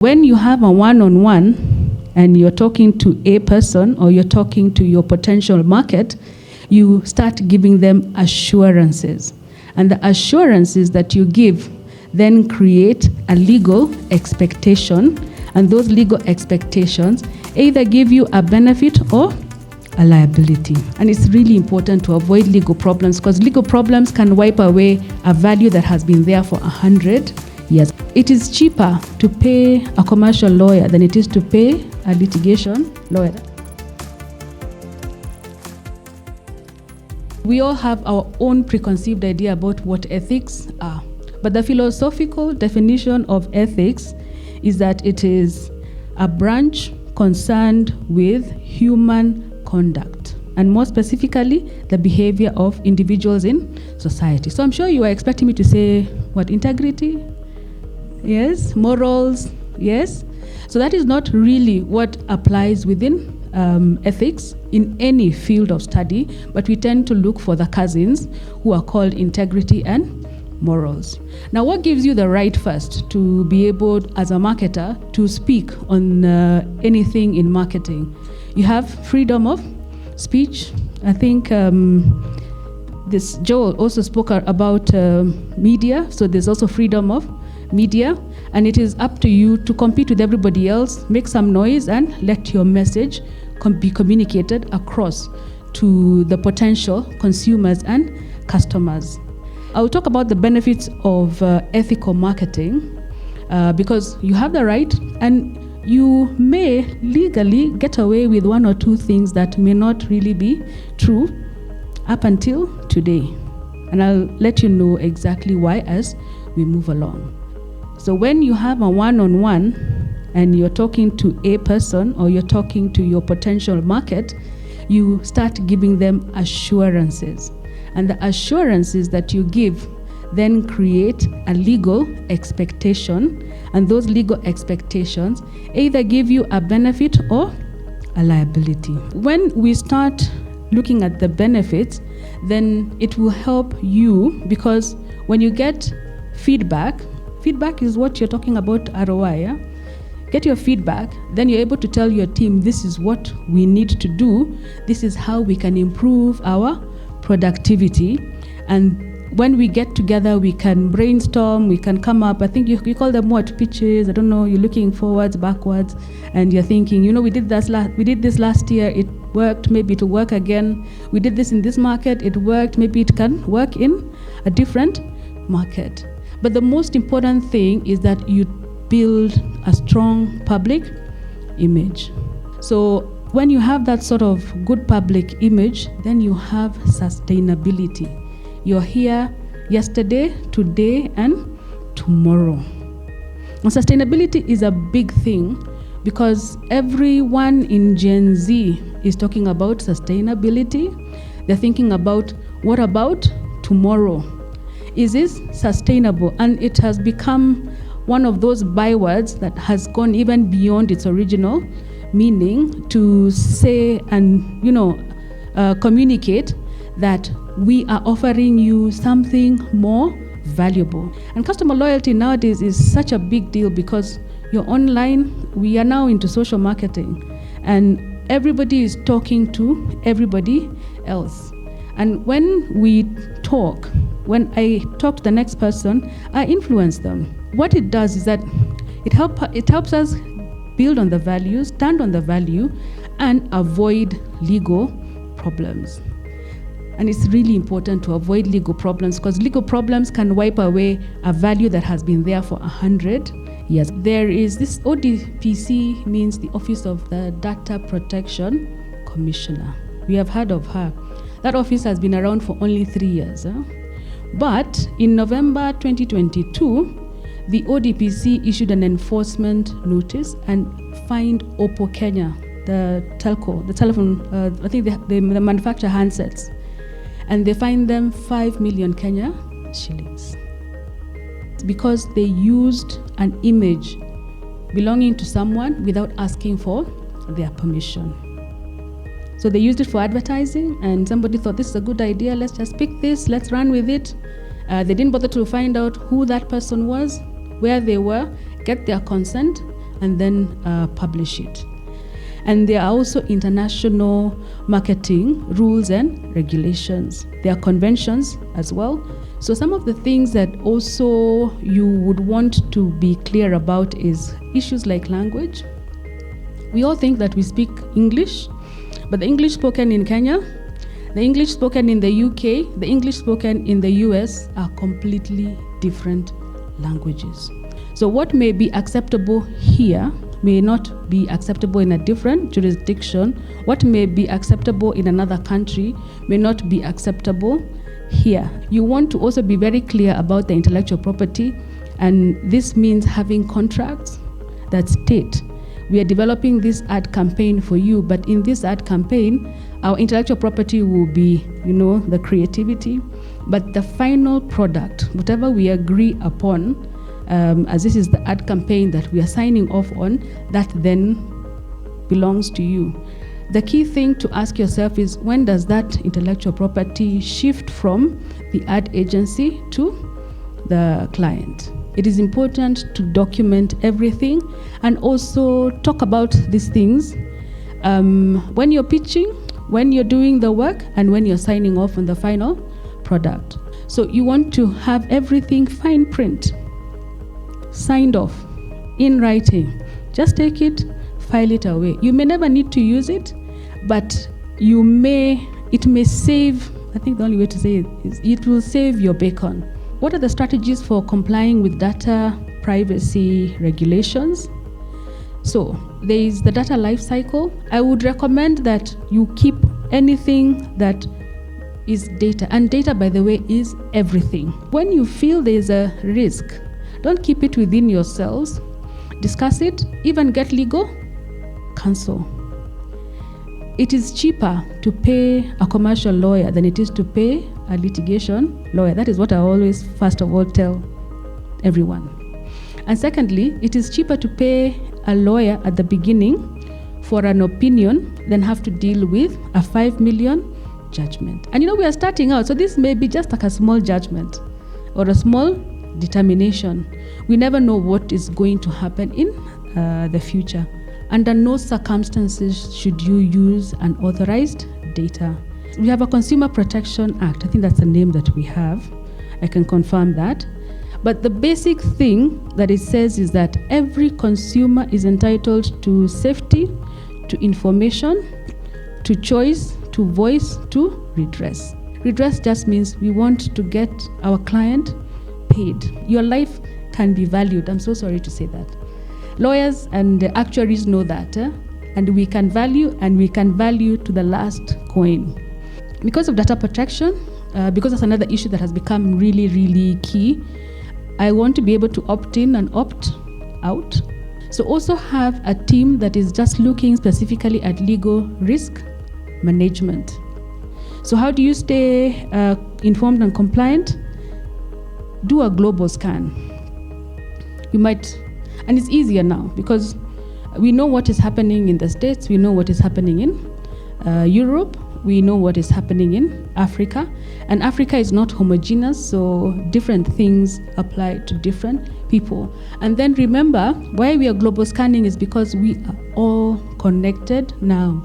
When you have a one-on-one and you're talking to a person or you're talking to your potential market, you start giving them assurances. And the assurances that you give then create a legal expectation, and those legal expectations either give you a benefit or a liability. And it's really important to avoid legal problems, because legal problems can wipe away a value that has been there for 100 years. It is cheaper to pay a commercial lawyer than it is to pay a litigation lawyer. We all have our own preconceived idea about what ethics are. But the philosophical definition of ethics is that it is a branch concerned with human conduct, and more specifically, the behavior of individuals in society. So I'm sure you are expecting me to say, what, integrity? Yes. Morals? Yes. So that is not really what applies within ethics in any field of study, but we tend to look for the cousins who are called integrity and morals. Now, what gives you the right first to be able, as a marketer, to speak on anything in marketing? You have freedom of speech. I think this Joel also spoke about media, so there's also freedom of media, and it is up to you to compete with everybody else, make some noise, and let your message be communicated across to the potential consumers and customers. I'll talk about the benefits of ethical marketing because you have the right, and you may legally get away with one or two things that may not really be true up until today. And I'll let you know exactly why as we move along. So when you have a one-on-one and you're talking to a person or you're talking to your potential market, you start giving them assurances. And the assurances that you give then create a legal expectation, and those legal expectations either give you a benefit or a liability. When we start looking at the benefits, then it will help you, because when you get feedback is what you're talking about, ROI, yeah? Get your feedback, then you're able to tell your team, this is what we need to do, this is how we can improve our productivity. And when we get together, we can brainstorm, we can come up, I think you call them what, pitches, I don't know, you're looking forwards, backwards, and you're thinking, we did this last year, it worked, maybe it will work again. We did this in this market, it worked, maybe it can work in a different market. But the most important thing is that you build a strong public image. So when you have that sort of good public image, then you have sustainability. You're here yesterday, today, and tomorrow. And sustainability is a big thing because everyone in Gen Z is talking about sustainability. They're thinking about, what about tomorrow? Is this sustainable? And it has become one of those bywords that has gone even beyond its original meaning to say and communicate that we are offering you something more valuable. And customer loyalty nowadays is such a big deal because you're online, we are now into social marketing, and everybody is talking to everybody else. And when I talk to the next person, I influence them. What it does is that it helps us build on the value, stand on the value, and avoid legal problems. And it's really important to avoid legal problems because legal problems can wipe away a value that has been there for 100 years. There is this ODPC, means the Office of the Data Protection Commissioner. We have heard of her. That office has been around for only 3 years. But in November 2022, the ODPC issued an enforcement notice and fined Oppo Kenya, the telephone, I think they manufacture handsets. And they fined them 5 million Kenya shillings because they used an image belonging to someone without asking for their permission. So they used it for advertising, and somebody thought this is a good idea, let's just pick this, let's run with it. They didn't bother to find out who that person was, where they were, get their consent, and then publish it. And there are also international marketing rules and regulations. There are conventions as well. So some of the things that also you would want to be clear about is issues like language. We all think that we speak English, but the English spoken in Kenya, the English spoken in the UK, the English spoken in the US are completely different languages. So what may be acceptable here may not be acceptable in a different jurisdiction. What may be acceptable in another country may not be acceptable here. You want to also be very clear about the intellectual property, and this means having contracts that state, we are developing this ad campaign for you, but in this ad campaign, our intellectual property will be, the creativity, but the final product, whatever we agree upon, as this is the ad campaign that we are signing off on, that then belongs to you. The key thing to ask yourself is, when does that intellectual property shift from the ad agency to the client? It is important to document everything and also talk about these things when you're pitching, when you're doing the work, and when you're signing off on the final product. So you want to have everything fine print, signed off, in writing. Just take it, file it away. You may never need to use it, but it may save, I think the only way to say it is, it will save your bacon. What are the strategies for complying with data privacy regulations? So there is the data lifecycle. I would recommend that you keep anything that is data. And data, by the way, is everything. When you feel there's a risk, don't keep it within yourselves. Discuss it, even get legal counsel. It is cheaper to pay a commercial lawyer than it is to pay a litigation lawyer. That is what I always, first of all, tell everyone. And secondly, it is cheaper to pay a lawyer at the beginning for an opinion than have to deal with a 5 million judgment. And we are starting out, so this may be just like a small judgment or a small determination. We never know what is going to happen in the future. Under no circumstances should you use unauthorized data. We have a Consumer Protection Act. I think that's the name that we have. I can confirm that. But the basic thing that it says is that every consumer is entitled to safety, to information, to choice, to voice, to redress. Redress just means we want to get our client paid. Your life can be valued. I'm so sorry to say that. Lawyers and actuaries know that, and we can value to the last coin. Because of data protection, because that's another issue that has become really, really key, I want to be able to opt in and opt out. So also have a team that is just looking specifically at legal risk management. So how do you stay informed and compliant? Do a global scan. You might, and it's easier now because we know what is happening in the States, we know what is happening in Europe, we know what is happening in Africa, and Africa is not homogeneous, so different things apply to different people. And then remember, why we are global scanning is because we are all connected now.